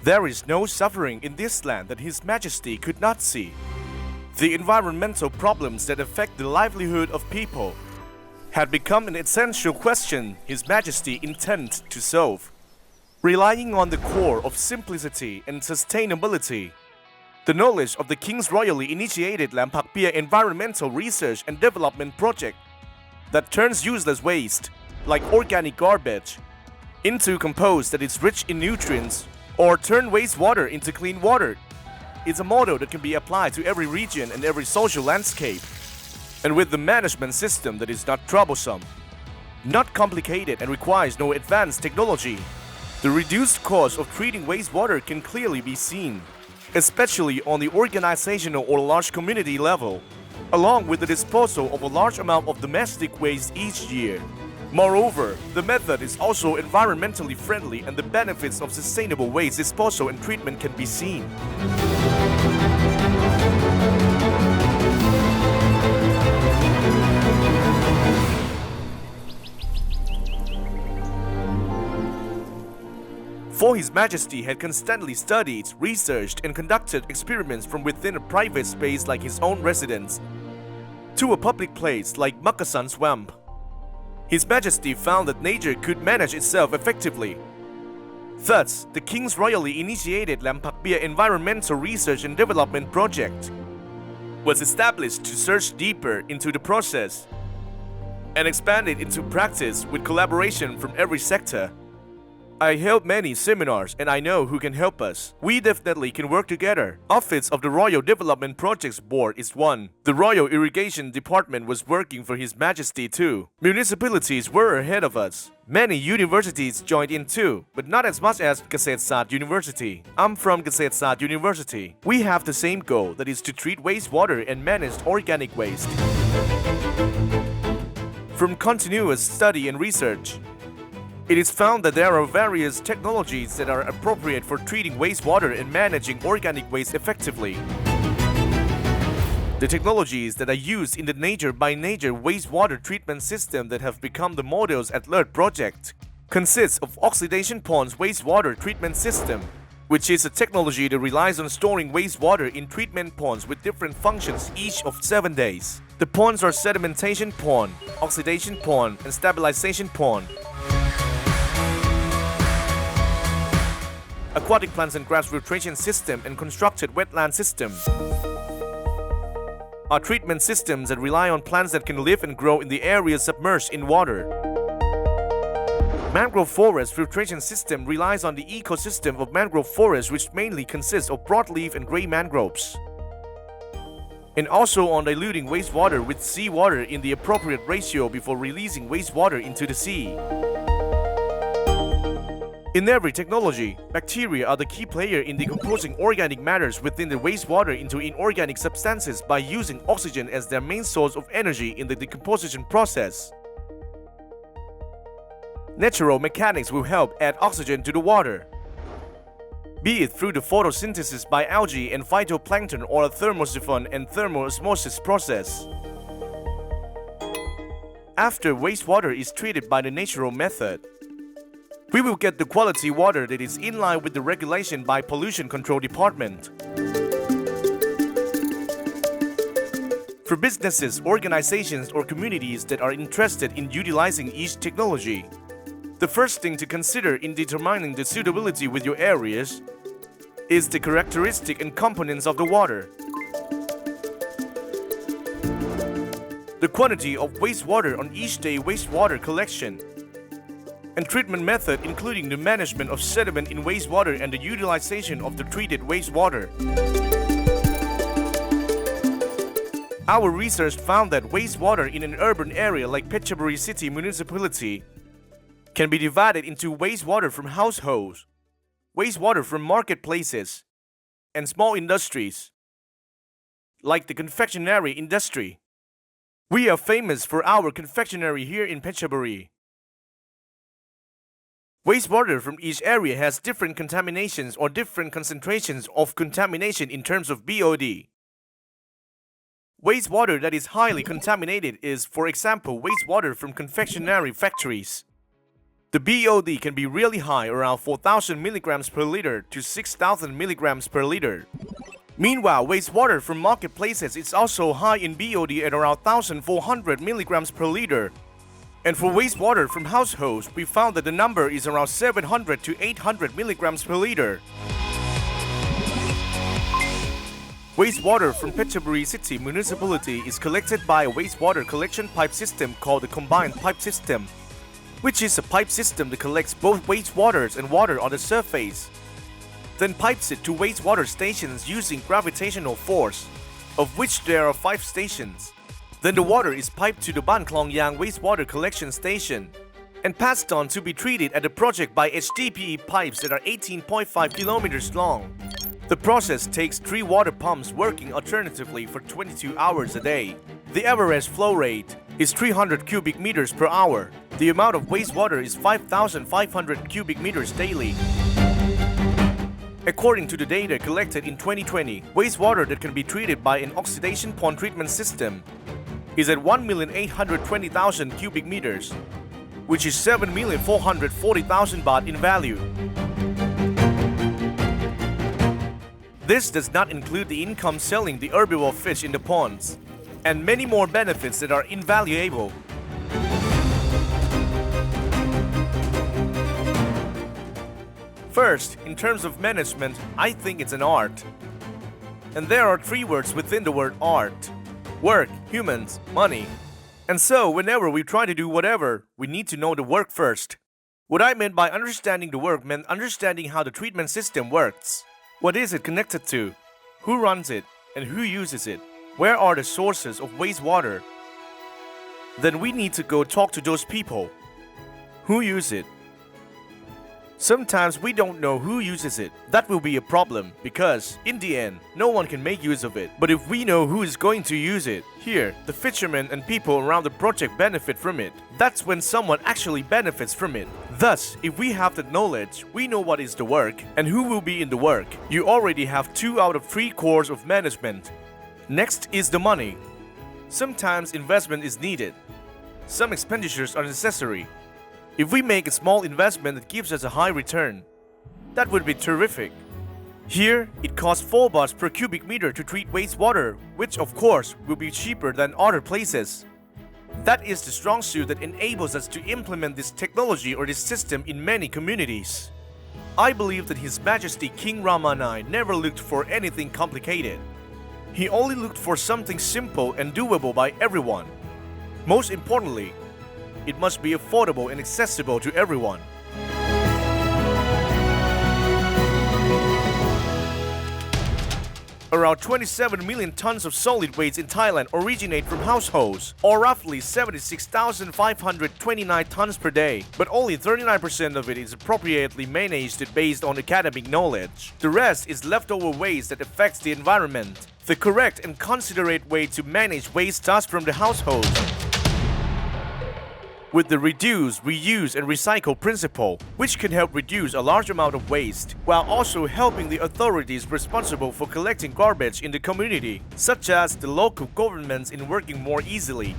There is no suffering in this land that His Majesty could not see. The environmental problems that affect the livelihood of people had become an essential question His Majesty intended to solve. Relying on the core of simplicity and sustainability, the knowledge of the King's royally initiated Laem environmental research and development project that turns useless waste, like organic garbage, into compost that is rich in nutrients, or turn wastewater into clean water, is a model that can be applied to every region and every social landscape, and with the management system that is not troublesome, not complicated and requires no advanced technology. The reduced cost of treating wastewater can clearly be seen, especially on the organizational or large community level, along with the disposal of a large amount of domestic waste each year. Moreover, the method is also environmentally friendly and the benefits of sustainable waste disposal and treatment can be seen. For His Majesty had constantly studied, researched, and conducted experiments from within a private space like his own residence to a public place like Makasan Swamp. His Majesty found that nature could manage itself effectively. Thus, the King's royally initiated Laem Environmental Research and Development Project was established to search deeper into the process and expand it into practice with collaboration from every sector. I held many seminars and I know who can help us. We definitely can work together. Office of the Royal Development Projects Board is one. The Royal Irrigation Department was working for His Majesty too. Municipalities were ahead of us. Many universities joined in too, but not as much as Kasetsat University. I'm from Kasetsat University. We have the same goal, that is to treat wastewater and manage organic waste. From continuous study and research, it is found that there are various technologies that are appropriate for treating wastewater and managing organic waste effectively. The technologies that are used in the Nature by Nature wastewater treatment system that have become the models at LERD project consists of oxidation ponds wastewater treatment system, which is a technology that relies on storing wastewater in treatment ponds with different functions each of 7 days. The ponds are sedimentation pond, oxidation pond, and stabilization pond. Aquatic plants and grass filtration system and constructed wetland system are treatment systems that rely on plants that can live and grow in the areas submerged in water. Mangrove forest filtration system relies on the ecosystem of mangrove forest, which mainly consists of broadleaf and gray mangroves, and also on diluting wastewater with seawater in the appropriate ratio before releasing wastewater into the sea. In every technology, bacteria are the key player in decomposing organic matters within the wastewater into inorganic substances by using oxygen as their main source of energy in the decomposition process. Natural mechanics will help add oxygen to the water, be it through the photosynthesis by algae and phytoplankton or a thermosiphon and thermoosmosis process. After wastewater is treated by the natural method, we will get the quality water that is in line with the regulation by Pollution Control Department. For businesses, organizations, or communities that are interested in utilizing each technology, the first thing to consider in determining the suitability with your areas is the characteristic and components of the water. The quantity of wastewater on each day wastewater collection and treatment method, including the management of sediment in wastewater and the utilization of the treated wastewater. Our research found that wastewater in an urban area like Phetchaburi City Municipality can be divided into wastewater from households, wastewater from marketplaces, and small industries, like the confectionery industry. We are famous for our confectionery here in Phetchaburi. Wastewater from each area has different contaminations or different concentrations of contamination in terms of BOD. Wastewater that is highly contaminated is, for example, wastewater from confectionery factories. The BOD can be really high, around 4,000 milligrams per liter to 6,000 milligrams per liter. Meanwhile, wastewater from marketplaces is also high in BOD at around 1,400 milligrams per liter. And for wastewater from households, we found that the number is around 700 to 800 milligrams per liter. Wastewater from Phetchaburi City Municipality is collected by a wastewater collection pipe system called the Combined Pipe System, which is a pipe system that collects both wastewaters and water on the surface, then pipes it to wastewater stations using gravitational force, of which there are 5 stations. Then the water is piped to the Ban Klong Yang wastewater collection station and passed on to be treated at the project by HDPE pipes that are 18.5 kilometers long. The process takes 3 water pumps working alternatively for 22 hours a day. The average flow rate is 300 cubic meters per hour. The amount of wastewater is 5,500 cubic meters daily. According to the data collected in 2020, wastewater that can be treated by an oxidation pond treatment system is at 1,820,000 cubic meters, which is 7,440,000 baht in value. This does not include the income selling the herbivore fish in the ponds, and many more benefits that are invaluable. First, in terms of management, I think it's an art. And there are 3 words within the word art: work, humans, money. And so, whenever we try to do whatever, we need to know the work first. What I meant by understanding the work meant understanding how the treatment system works. What is it connected to? Who runs it? And who uses it? Where are the sources of wastewater? Then we need to go talk to those people. Who use it? Sometimes we don't know who uses it. That will be a problem because, in the end, no one can make use of it. But if we know who is going to use it, here, the fishermen and people around the project benefit from it. That's when someone actually benefits from it. Thus, if we have that knowledge, we know what is the work and who will be in the work. You already have 2 out of 3 cores of management. Next is the money. Sometimes investment is needed. Some expenditures are necessary. If we make a small investment that gives us a high return, that would be terrific. Here, it costs 4 bahts per cubic meter to treat wastewater, which of course will be cheaper than other places. That is the strong suit that enables us to implement this technology or this system in many communities. I believe that His Majesty King Rama IX never looked for anything complicated. He only looked for something simple and doable by everyone. Most importantly, it must be affordable and accessible to everyone. Around 27 million tons of solid waste in Thailand originate from households, or roughly 76,529 tons per day, but only 39% of it is appropriately managed based on academic knowledge. The rest is leftover waste that affects the environment. The correct and considerate way to manage waste starts from the household, with the reduce, reuse and recycle principle, which can help reduce a large amount of waste, while also helping the authorities responsible for collecting garbage in the community, such as the local governments, in working more easily.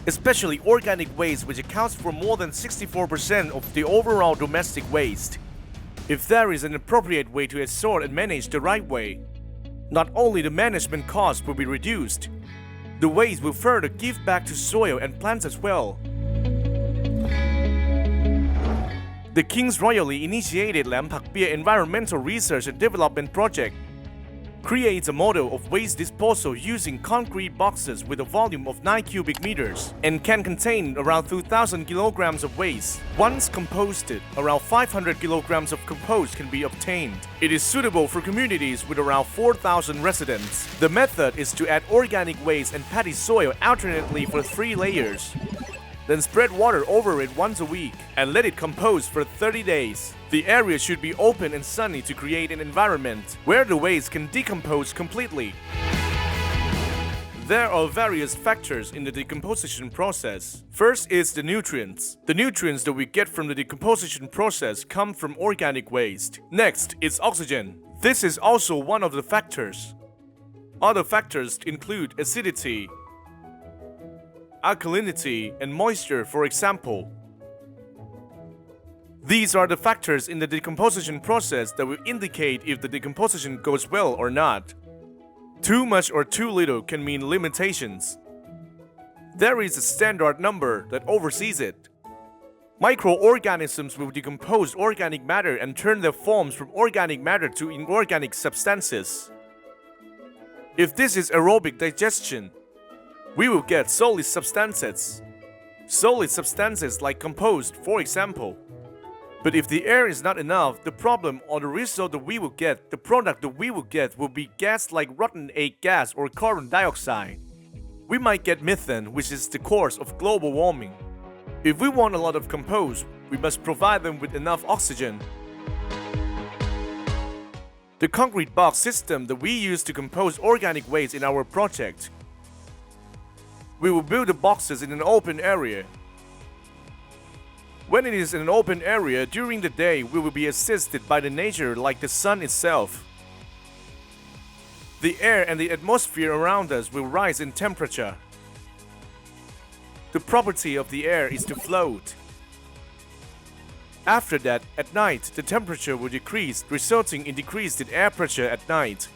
Especially organic waste, which accounts for more than 64% of the overall domestic waste. If there is an appropriate way to sort and manage the right way, not only the management cost will be reduced, the waste will further give back to soil and plants as well. The King's Royally initiated Laem Environmental Research and Development Project creates a model of waste disposal using concrete boxes with a volume of 9 cubic meters and can contain around 2,000 kilograms of waste. Once composted, around 500 kilograms of compost can be obtained. It is suitable for communities with around 4,000 residents. The method is to add organic waste and paddy soil alternately for 3 layers. Then spread water over it once a week and let it compose for 30 days. The area should be open and sunny to create an environment where the waste can decompose completely. There are various factors in the decomposition process. First is the nutrients. The nutrients that we get from the decomposition process come from organic waste. Next is oxygen. This is also one of the factors. Other factors include acidity, alkalinity, and moisture, for example. These are the factors in the decomposition process that will indicate if the decomposition goes well or not. Too much or too little can mean limitations. There is a standard number that oversees it. Microorganisms will decompose organic matter and turn their forms from organic matter to inorganic substances. If this is aerobic digestion, we will get solid substances. Solid substances like compost, for example. But if the air is not enough, the problem or the result that we will get, the product that we will get will be gas like rotten egg gas or carbon dioxide. We might get methane, which is the cause of global warming. If we want a lot of compost, we must provide them with enough oxygen. The concrete box system that we use to compose organic waste in our project. We will build the boxes in an open area. When it is in an open area during the day, we will be assisted by the nature like the sun itself. The air and the atmosphere around us will rise in temperature. The property of the air is to float. After that, at night, the temperature will decrease, resulting in decreased air pressure at night.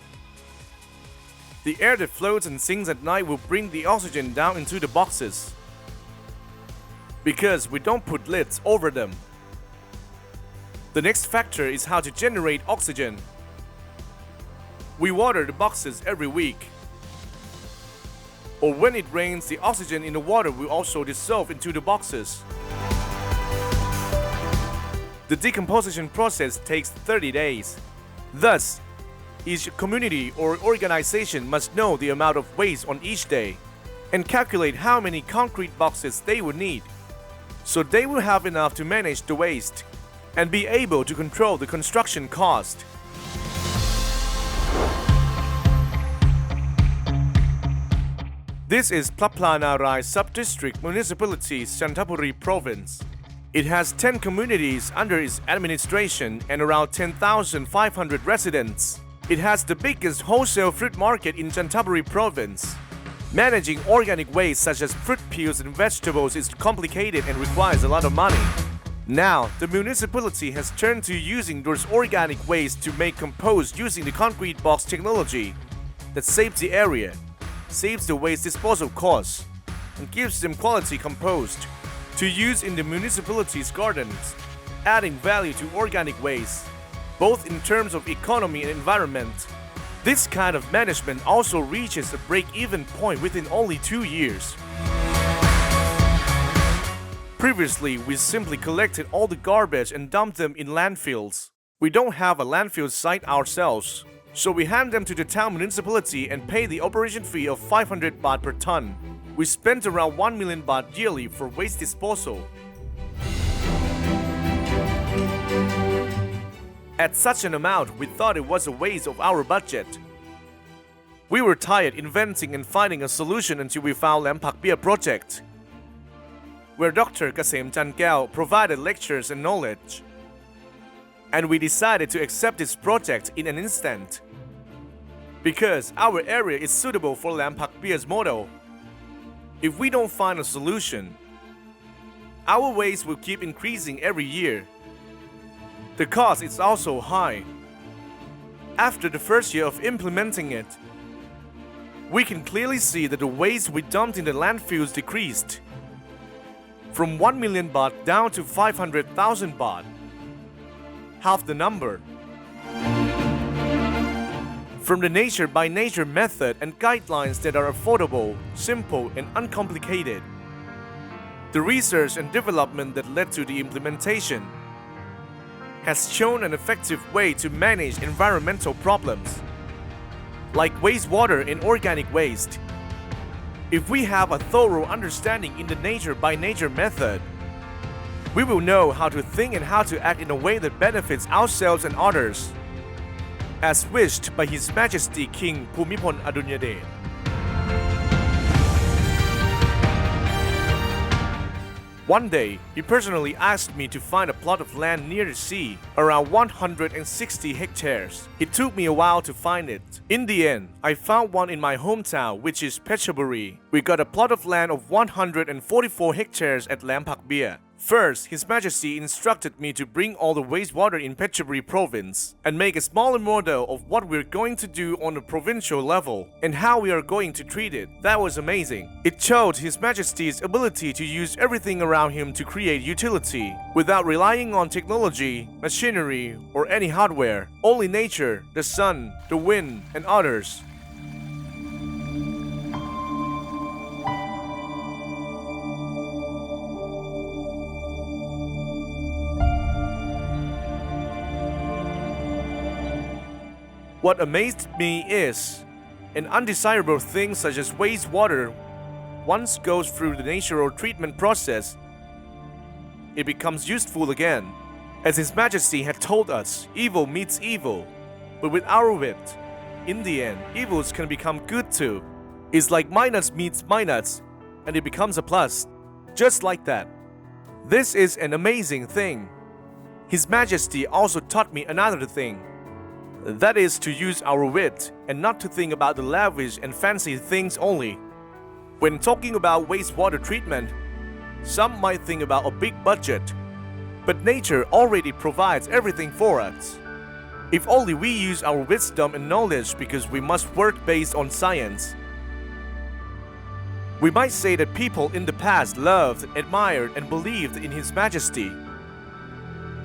The air that floats and sinks at night will bring the oxygen down into the boxes, because we don't put lids over them. The next factor is how to generate oxygen. We water the boxes every week. Or when it rains, the oxygen in the water will also dissolve into the boxes. The decomposition process takes 30 days. Thus, each community or organization must know the amount of waste on each day and calculate how many concrete boxes they would need, so they will have enough to manage the waste and be able to control the construction cost. This is Plaplanarai Sub-District Municipality, Phetchaburi Province. It has 10 communities under its administration and around 10,500 residents. It has the biggest wholesale fruit market in Phetchaburi Province. Managing organic waste such as fruit peels and vegetables is complicated and requires a lot of money. Now, the municipality has turned to using those organic waste to make compost using the concrete box technology that saves the area, saves the waste disposal costs, and gives them quality compost to use in the municipality's gardens, adding value to organic waste, both in terms of economy and environment. This kind of management also reaches a break-even point within only 2 years. Previously, we simply collected all the garbage and dumped them in landfills. We don't have a landfill site ourselves, so we hand them to the town municipality and pay the operation fee of 500 baht per ton. We spent around 1 million baht yearly for waste disposal. At such an amount, we thought it was a waste of our budget. We were tired inventing and finding a solution until we found Laem project, where Dr. Kasem Chankao provided lectures and knowledge. And we decided to accept this project in an instant, because our area is suitable for Laem model. If we don't find a solution, our waste will keep increasing every year. The cost is also high. After the first year of implementing it, we can clearly see that the waste we dumped in the landfills decreased from 1 million baht down to 500,000 baht, half the number. From the nature by nature method and guidelines that are affordable, simple, and uncomplicated, the research and development that led to the implementation has shown an effective way to manage environmental problems, like wastewater and organic waste. If we have a thorough understanding in the nature by nature method, we will know how to think and how to act in a way that benefits ourselves and others, as wished by His Majesty King Bhumibol Adulyadej. One day, he personally asked me to find a plot of land near the sea, around 160 hectares. It took me a while to find it. In the end, I found one in my hometown, which is Phetchaburi. We got a plot of land of 144 hectares at Laem. First, His Majesty instructed me to bring all the wastewater in Phetchaburi province and make a smaller model of what we're going to do on the provincial level and how we are going to treat it. That was amazing. It showed His Majesty's ability to use everything around him to create utility without relying on technology, machinery, or any hardware. Only nature, the sun, the wind, and others. What amazed me is, an undesirable thing such as wastewater, once goes through the natural treatment process, it becomes useful again. As His Majesty had told us, evil meets evil, but with our wit, in the end, evils can become good too. It's like minus meets minus, and it becomes a plus, just like that. This is an amazing thing. His Majesty also taught me another thing. That is to use our wit and not to think about the lavish and fancy things only. When talking about wastewater treatment, some might think about a big budget, but nature already provides everything for us. If only we use our wisdom and knowledge, because we must work based on science. We might say that people in the past loved, admired, and believed in His Majesty.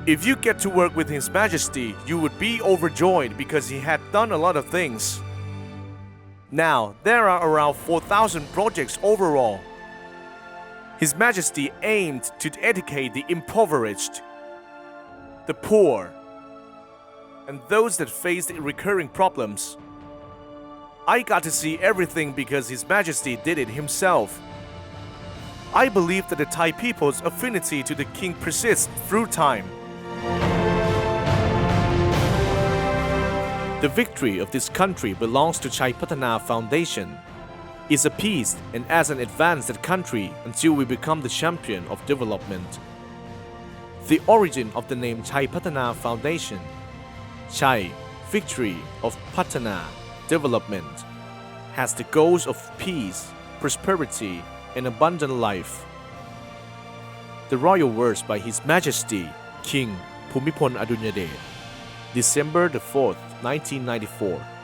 If you get to work with His Majesty, you would be overjoyed because he had done a lot of things. Now, there are around 4,000 projects overall. His Majesty aimed to educate the impoverished, the poor, and those that faced recurring problems. I got to see everything because His Majesty did it himself. I believe that the Thai people's affinity to the king persists through time. The victory of this country belongs to Chai Patana Foundation. It's a peace and as an advanced country until we become the champion of development. The origin of the name Chai Patana Foundation, Chai, victory of Patana, development, has the goals of peace, prosperity, and abundant life. The royal words by His Majesty King Bhumibol Adulyadej, December the 4th, 1994.